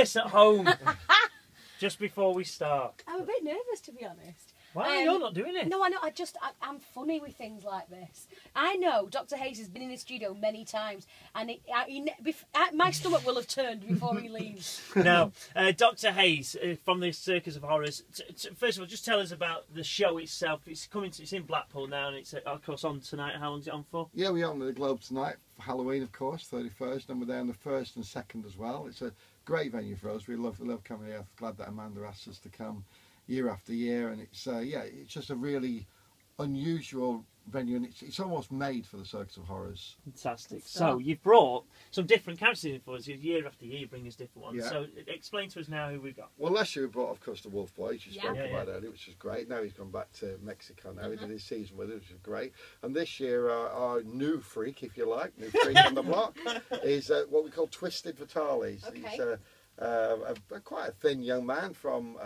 nervous at home just before we start? I'm a bit nervous, to be honest. Why? You're not doing it. No, I know. I'm funny with things like this. I know Dr. Haze has been in the studio many times, and my stomach will have turned before he leaves. Now, Dr. Haze from the Circus of Horrors. First of all, just tell us about the show itself. It's in Blackpool now, and it's of course on tonight. How long is it on for? Yeah, we're on the Globe tonight for Halloween, of course, 31st, and we're there on the 1st and 2nd as well. It's a great venue for us. We love coming here. I'm glad that Amanda asked us to come year after year, and it's it's just a really unusual venue, and it's almost made for the Circus of Horrors. Fantastic. So you've brought some different characters in for us. Year after year you bring us different ones. Yeah. So explain to us now who we've got. Well, last year we brought, of course, the Wolf Boy, which you spoke Yeah. about earlier, which was great. Now he's gone back to Mexico now. He did his season with it, which is great. And this year our new freak, if you like, new freak on the block, is what we call Twisted Vitalis. Okay. He's quite a thin young man from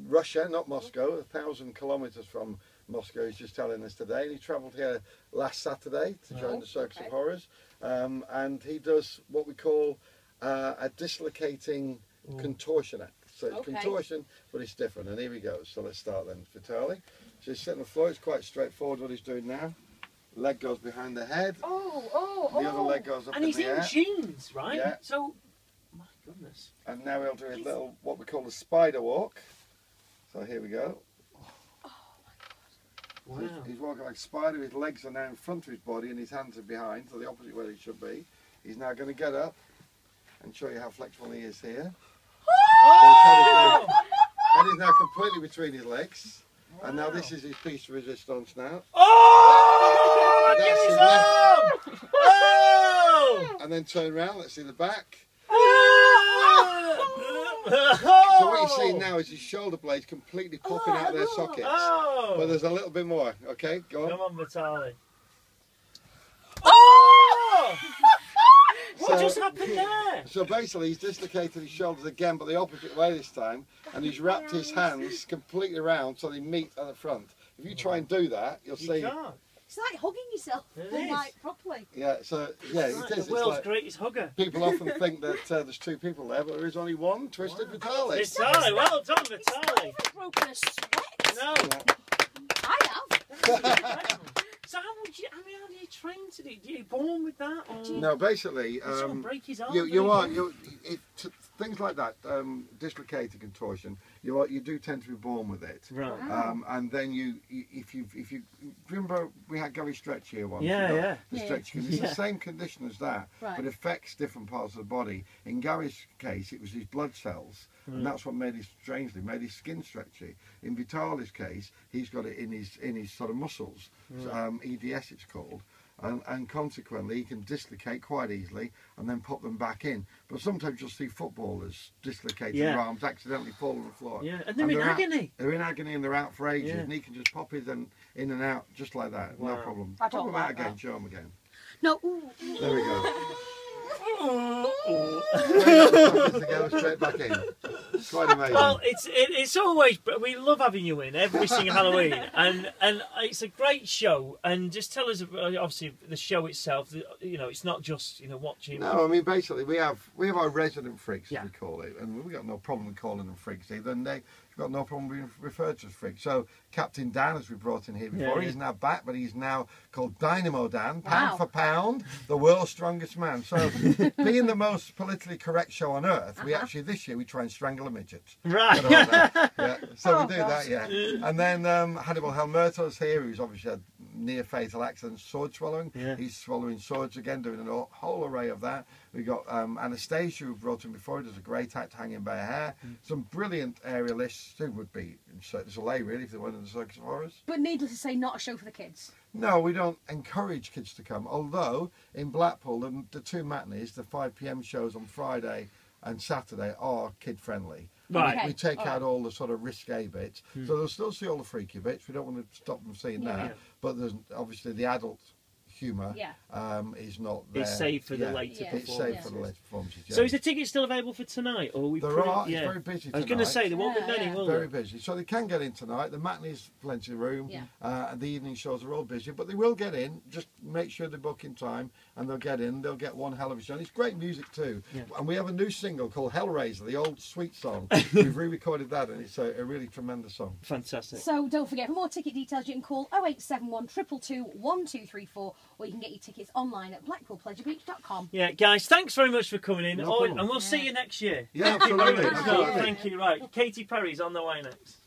Russia, not Moscow, 1,000 kilometres from Moscow, he's just telling us today. And he travelled here last Saturday to join the Circus of Horrors. And he does what we call a dislocating contortion act. So it's contortion, but it's different. And here he goes. So let's start then. Vitali. So he's sitting on the floor. It's quite straightforward what he's doing now. Leg goes behind the head. The other leg goes up in the air. And he's in jeans, right? Yeah. So, my goodness. And now he'll do a little, what we call a spider walk. So here we go. Wow. So he's walking like a spider. His legs are now in front of his body and his hands are behind, so the opposite way he should be. He's now going to get up and show you how flexible he is here. Oh! So head is now completely between his legs. Wow. And now this is his piece of resistance now. Oh! That's Give his me some! Oh! And then turn around, let's see the back. Oh! So what you're seeing now is his shoulder blades completely popping out of their sockets. Oh! But there's a little bit more. Okay, go on. Come on, Vitali. Oh! What just happened there? So basically he's dislocated his shoulders again, but the opposite way this time, and he's wrapped his hands completely around so they meet at the front. If you try and do that, you'll see. Can't. It's like hugging yourself, like properly. Yeah, so yeah, It's like it is. the world's Like, greatest hugger. people often think that there's two people there, but there is only one. Twisted Vitali. Vitali, well done, Vitali. I've broken a sweat. No. I have. So how do you train to do? Are you born with that? Or No, basically, sort of break his arm, things like that, dislocated contortion. You do tend to be born with it, right? And then if you remember, we had Gary Stretch here once. Yeah. The stretch it's the same condition as that, but affects different parts of the body. In Gary's case, it was his blood cells, and that's what made his skin stretchy. In Vitali's case, he's got it in his sort of muscles, EDS it's called. And consequently he can dislocate quite easily and then pop them back in. But sometimes you'll see footballers dislocate their arms, accidentally fall on the floor. Yeah, and they're in agony. They're in agony and they're out for ages, and he can just pop his in and out just like that, no problem. I Pop don't them like out again, that. show them again. No. There we go. Straight back in. It's quite amazing. Well, it's always, we love having you in every single Halloween, and it's a great show. And just tell us, obviously, the show itself. It's not just watching. No, I mean basically we have our resident freaks, as we call it, and we've got no problem calling them freaks either. And they've got no problem being referred to as freaks. So Captain Dan, as we brought in here before, he's now back, but he's now called Dynamo Dan, pound for pound, the world's strongest man. So being the most politically correct show on earth, we actually this year we try and strangle a midget. Right. So we do that, And then Hannibal Helmerto's here, who's obviously had near fatal accident, sword swallowing. He's swallowing swords again, doing a whole array of that. We got Anastasia, who brought in before, does a great act hanging by her hair. Some brilliant aerialists who would be in Cirque du Soleil really if they went in the Circus of Horrors. But needless to say, not a show for the kids. No, we don't encourage kids to come. Although in Blackpool, the two matinees, the 5 PM shows on Friday and Saturday, are kid friendly. Right. We take out all the sort of risque bits, so they'll still see all the freaky bits. We don't want to stop them seeing that, but there's obviously the adult humour is not there. It's safe for the later performances. It's safe for the later performances. So is the ticket still available for tonight, or we? There are. It's very busy tonight. I was going to say there won't be many, will there? Very busy. So they can get in tonight. The matinee's plenty of room, and the evening shows are all busy, but they will get in. Just make sure they book in time, and they'll get in. They'll get one hell of a show. And it's great music too. Yeah. And we have a new single called Hellraiser, the old Sweet song. We've re-recorded that, and it's a really tremendous song. Fantastic. So don't forget, for more ticket details, you can call 0871 222 1234, or you can get your tickets online at blackpoolpleasurebeach.com. Yeah, guys, thanks very much for coming in. No problem. And we'll see you next year. Yeah, absolutely. No, absolutely. thank you. Right, Katy Perry's on the way next.